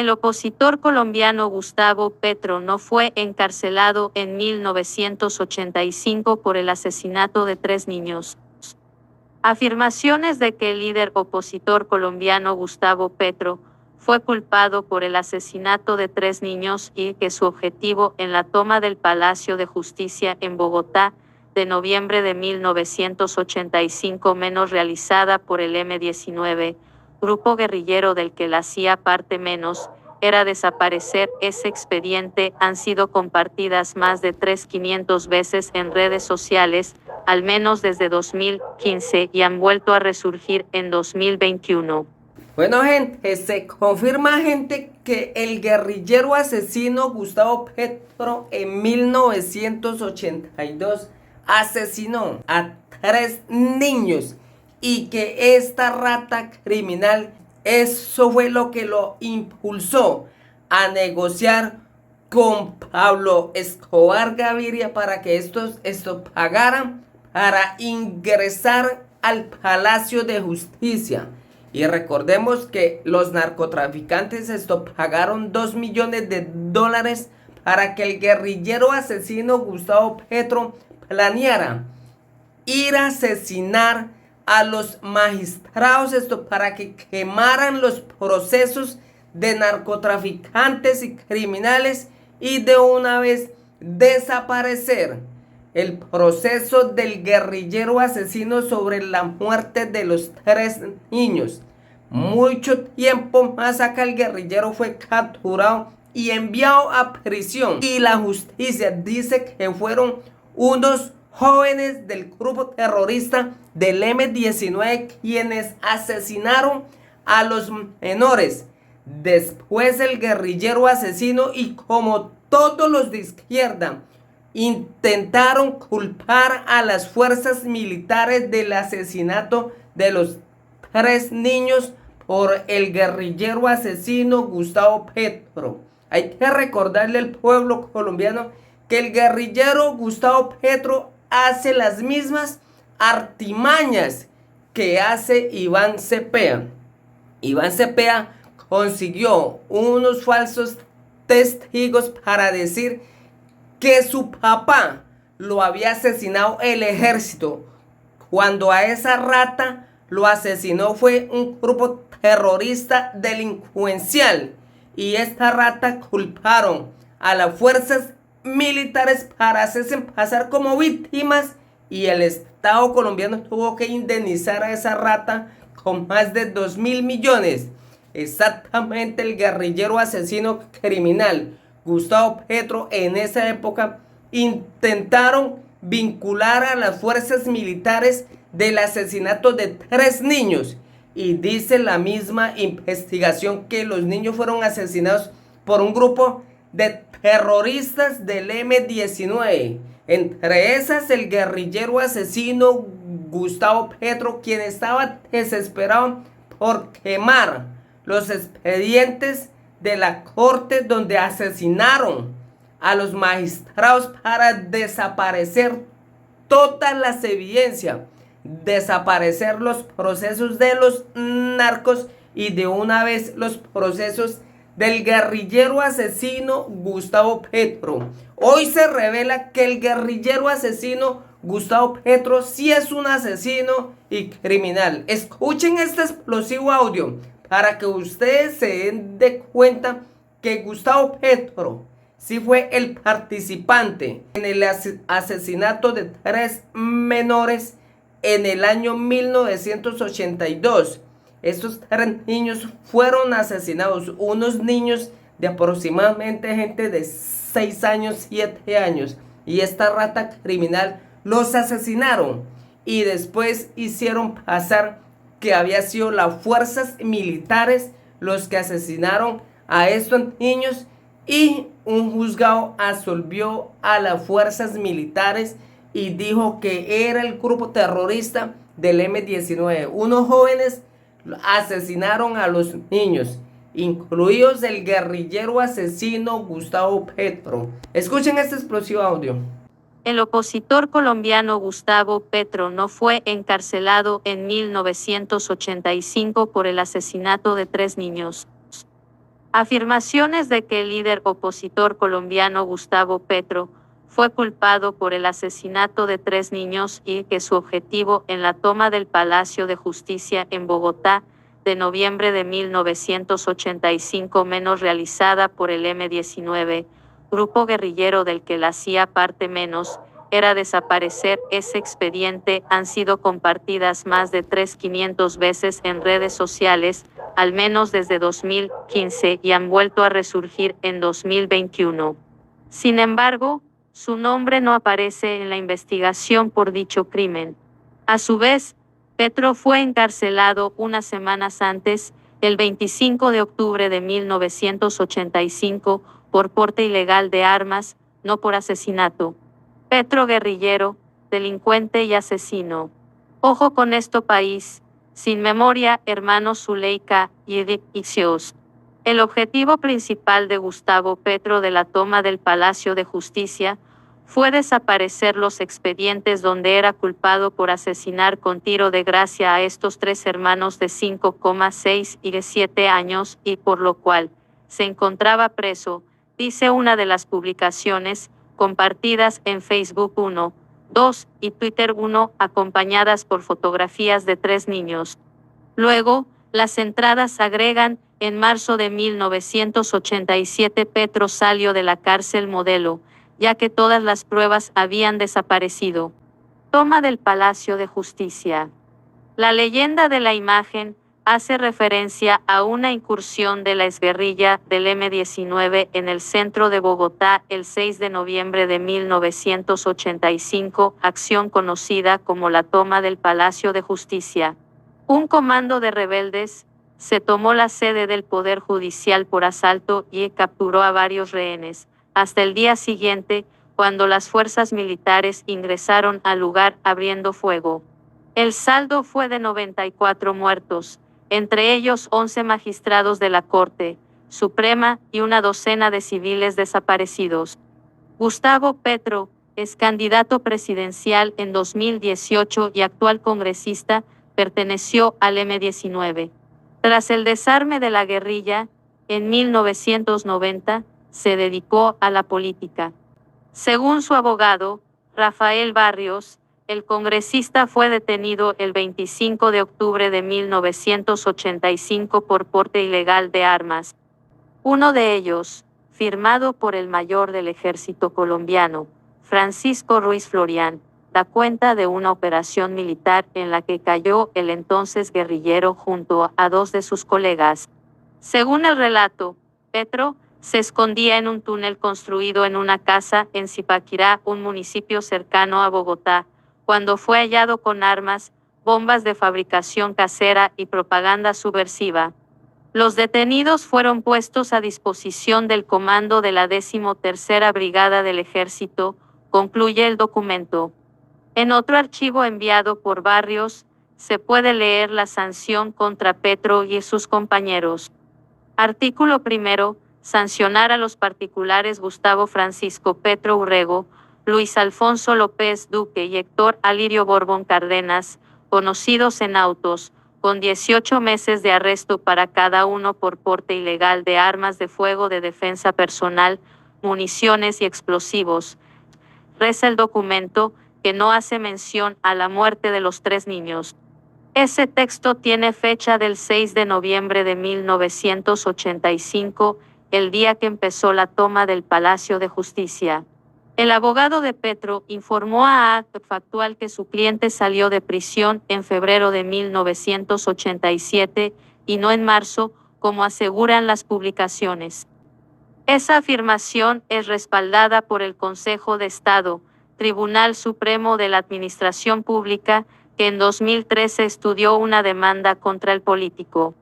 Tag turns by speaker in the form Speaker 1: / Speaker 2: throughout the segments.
Speaker 1: El opositor colombiano Gustavo Petro no fue encarcelado en 1985 por el asesinato de 3 niños. Afirmaciones de que el líder opositor colombiano Gustavo Petro fue culpado por el asesinato de 3 niños y que su objetivo en la toma del Palacio de Justicia en Bogotá de noviembre de 1985 menos realizada por el M-19, grupo guerrillero del que la CIA parte menos, era desaparecer ese expediente han sido compartidas más de 3.500 veces en redes sociales, al menos desde 2015 y han vuelto a resurgir en 2021.
Speaker 2: Bueno, gente, se confirma, gente, que el guerrillero asesino Gustavo Petro en 1982 asesinó a 3 niños y que esta rata criminal, eso fue lo que lo impulsó a negociar con Pablo Escobar Gaviria para que estos pagaran para ingresar al Palacio de Justicia. Y recordemos que los narcotraficantes pagaron $2 millones para que el guerrillero asesino Gustavo Petro planeara ir a asesinar a los magistrados para que quemaran los procesos de narcotraficantes y criminales y de una vez desaparecer el proceso del guerrillero asesino sobre la muerte de los 3 niños. Mucho tiempo más acá el guerrillero fue capturado y enviado a prisión. Y la justicia dice que fueron unos jóvenes del grupo terrorista del M-19 quienes asesinaron a los menores. Después el guerrillero asesino, y como todos los de izquierda, intentaron culpar a las fuerzas militares del asesinato de los 3 niños por el guerrillero asesino Gustavo Petro. Hay que recordarle al pueblo colombiano que el guerrillero Gustavo Petro hace las mismas artimañas que hace Iván Cepeda. Iván Cepeda consiguió unos falsos testigos para decir que su papá lo había asesinado el ejército, cuando a esa rata lo asesinó fue un grupo terrorista delincuencial, y esta rata culparon a las fuerzas militares para hacerse pasar como víctimas, y el Estado colombiano tuvo que indemnizar a esa rata con más de 2.000 millones. Exactamente, el guerrillero asesino criminal Gustavo Petro en esa época intentaron vincular a las fuerzas militares del asesinato de 3 niños, y dice la misma investigación que los niños fueron asesinados por un grupo de terroristas del M-19, entre esas el guerrillero asesino Gustavo Petro, quien estaba desesperado por quemar los expedientes de la corte donde asesinaron a los magistrados para desaparecer todas las evidencias, desaparecer los procesos de los narcos y de una vez los procesos del guerrillero asesino Gustavo Petro. Hoy se revela que el guerrillero asesino Gustavo Petro sí es un asesino y criminal. Escuchen este explosivo audio para que ustedes se den de cuenta que Gustavo Petro sí fue el participante en el asesinato de 3 menores en el año 1982. Estos 3 niños fueron asesinados, unos niños de aproximadamente gente de 6 años, 7 años. Y esta rata criminal los asesinaron y después hicieron pasar que había sido las fuerzas militares los que asesinaron a estos niños, y un juzgado absolvió a las fuerzas militares y dijo que era el grupo terrorista del M-19. Unos jóvenes asesinaron a los niños, incluidos el guerrillero asesino Gustavo Petro. Escuchen este explosivo audio.
Speaker 1: El opositor colombiano Gustavo Petro no fue encarcelado en 1985 por el asesinato de 3 niños. Afirmaciones de que el líder opositor colombiano Gustavo Petro fue culpado por el asesinato de 3 niños y que su objetivo en la toma del Palacio de Justicia en Bogotá de noviembre de 1985 menos realizada por el M-19, grupo guerrillero del que la CIA parte menos, era desaparecer ese expediente han sido compartidas más de 3.500 veces en redes sociales, al menos desde 2015 y han vuelto a resurgir en 2021. Sin embargo, su nombre no aparece en la investigación por dicho crimen. A su vez, Petro fue encarcelado unas semanas antes, el 25 de octubre de 1985, por porte ilegal de armas, no por asesinato. Petro guerrillero, delincuente y asesino. Ojo con esto país, sin memoria, hermanos Zuleika y Edith Ixioz. El objetivo principal de Gustavo Petro de la toma del Palacio de Justicia fue desaparecer los expedientes donde era culpado por asesinar con tiro de gracia a estos 3 hermanos de 5,6 y de 7 años y por lo cual se encontraba preso, dice una de las publicaciones compartidas en Facebook 1, 2 y Twitter 1, acompañadas por fotografías de 3 niños. Luego, las entradas agregan, en marzo de 1987 Petro salió de la cárcel Modelo, ya que todas las pruebas habían desaparecido. Toma del Palacio de Justicia. La leyenda de la imagen hace referencia a una incursión de la exguerrilla del M-19 en el centro de Bogotá el 6 de noviembre de 1985, acción conocida como la toma del Palacio de Justicia. Un comando de rebeldes se tomó la sede del Poder Judicial por asalto y capturó a varios rehenes, hasta el día siguiente, cuando las fuerzas militares ingresaron al lugar abriendo fuego. El saldo fue de 94 muertos, entre ellos 11 magistrados de la Corte Suprema y una docena de civiles desaparecidos. Gustavo Petro es candidato presidencial en 2018 y actual congresista, perteneció al M-19. Tras el desarme de la guerrilla, en 1990, se dedicó a la política. Según su abogado, Rafael Barrios, el congresista fue detenido el 25 de octubre de 1985 por porte ilegal de armas. Uno de ellos, firmado por el mayor del ejército colombiano, Francisco Ruiz Florián, da cuenta de una operación militar en la que cayó el entonces guerrillero junto a 2 de sus colegas. Según el relato, Petro se escondía en un túnel construido en una casa en Zipaquirá, un municipio cercano a Bogotá, cuando fue hallado con armas, bombas de fabricación casera y propaganda subversiva. Los detenidos fueron puestos a disposición del comando de la 13ª Brigada del Ejército, concluye el documento. En otro archivo enviado por Barrios, se puede leer la sanción contra Petro y sus compañeros. Artículo 1. Sancionar a los particulares Gustavo Francisco Petro Urrego, Luis Alfonso López Duque y Héctor Alirio Borbón Cárdenas, conocidos en autos, con 18 meses de arresto para cada uno por porte ilegal de armas de fuego de defensa personal, municiones y explosivos. Reza el documento, que no hace mención a la muerte de los 3 niños. Ese texto tiene fecha del 6 de noviembre de 1985, el día que empezó la toma del Palacio de Justicia. El abogado de Petro informó a Acto Factual que su cliente salió de prisión en febrero de 1987 y no en marzo, como aseguran las publicaciones. Esa afirmación es respaldada por el Consejo de Estado, Tribunal Supremo de la Administración Pública, que en 2013 estudió una demanda contra el político.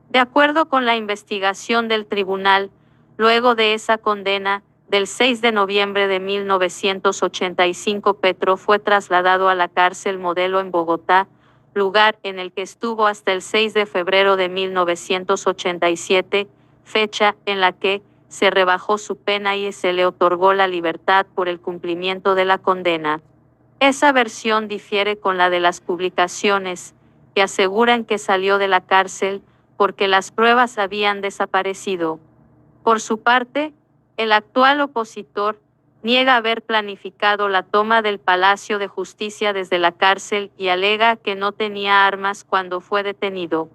Speaker 1: De acuerdo con la investigación del tribunal, luego de esa condena, del 6 de noviembre de 1985 Petro fue trasladado a la cárcel Modelo en Bogotá, lugar en el que estuvo hasta el 6 de febrero de 1987, fecha en la que se rebajó su pena y se le otorgó la libertad por el cumplimiento de la condena. Esa versión difiere con la de las publicaciones, que aseguran que salió de la cárcel porque las pruebas habían desaparecido. Por su parte, el actual opositor niega haber planificado la toma del Palacio de Justicia desde la cárcel y alega que no tenía armas cuando fue detenido.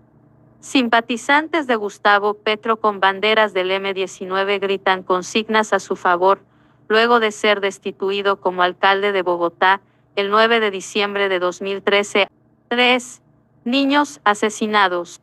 Speaker 1: Simpatizantes de Gustavo Petro con banderas del M-19 gritan consignas a su favor, luego de ser destituido como alcalde de Bogotá el 9 de diciembre de 2013. 3 niños asesinados.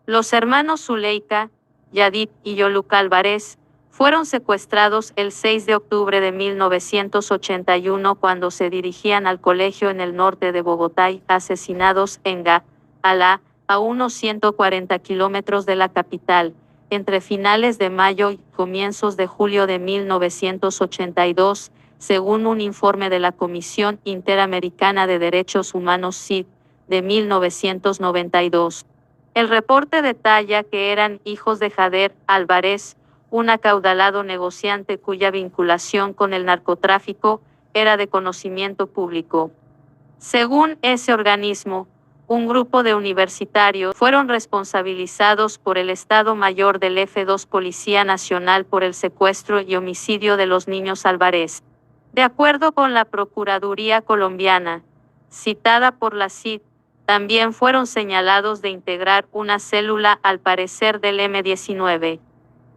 Speaker 1: Los hermanos Zuleika, Yadid y Yoluca Álvarez fueron secuestrados el 6 de octubre de 1981 cuando se dirigían al colegio en el norte de Bogotá y asesinados en Galá, a unos 140 kilómetros de la capital, entre finales de mayo y comienzos de julio de 1982, según un informe de la Comisión Interamericana de Derechos Humanos CID, de 1992. El reporte detalla que eran hijos de Jader Álvarez, un acaudalado negociante cuya vinculación con el narcotráfico era de conocimiento público. Según ese organismo, un grupo de universitarios fueron responsabilizados por el Estado Mayor del F2 Policía Nacional por el secuestro y homicidio de los niños Álvarez. De acuerdo con la Procuraduría colombiana, citada por la CID, también fueron señalados de integrar una célula al parecer del M-19.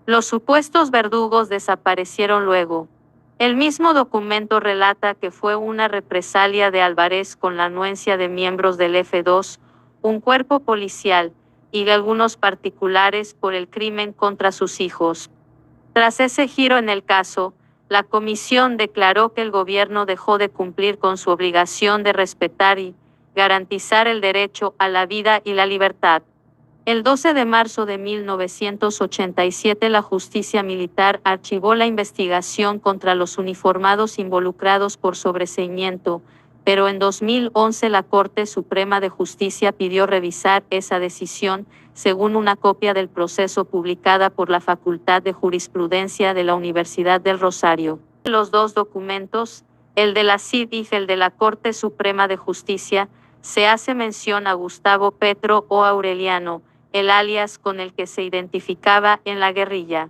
Speaker 1: Los supuestos verdugos desaparecieron luego. El mismo documento relata que fue una represalia de Álvarez con la anuencia de miembros del F2, un cuerpo policial, y de algunos particulares por el crimen contra sus hijos. Tras ese giro en el caso, la comisión declaró que el gobierno dejó de cumplir con su obligación de respetar y garantizar el derecho a la vida y la libertad. El 12 de marzo de 1987 la justicia militar archivó la investigación contra los uniformados involucrados por sobreseimiento, pero en 2011 la Corte Suprema de Justicia pidió revisar esa decisión, según una copia del proceso publicada por la Facultad de Jurisprudencia de la Universidad del Rosario. Los dos documentos, el de la CID y el de la Corte Suprema de Justicia, se hace mención a Gustavo Petro o Aureliano, el alias con el que se identificaba en la guerrilla.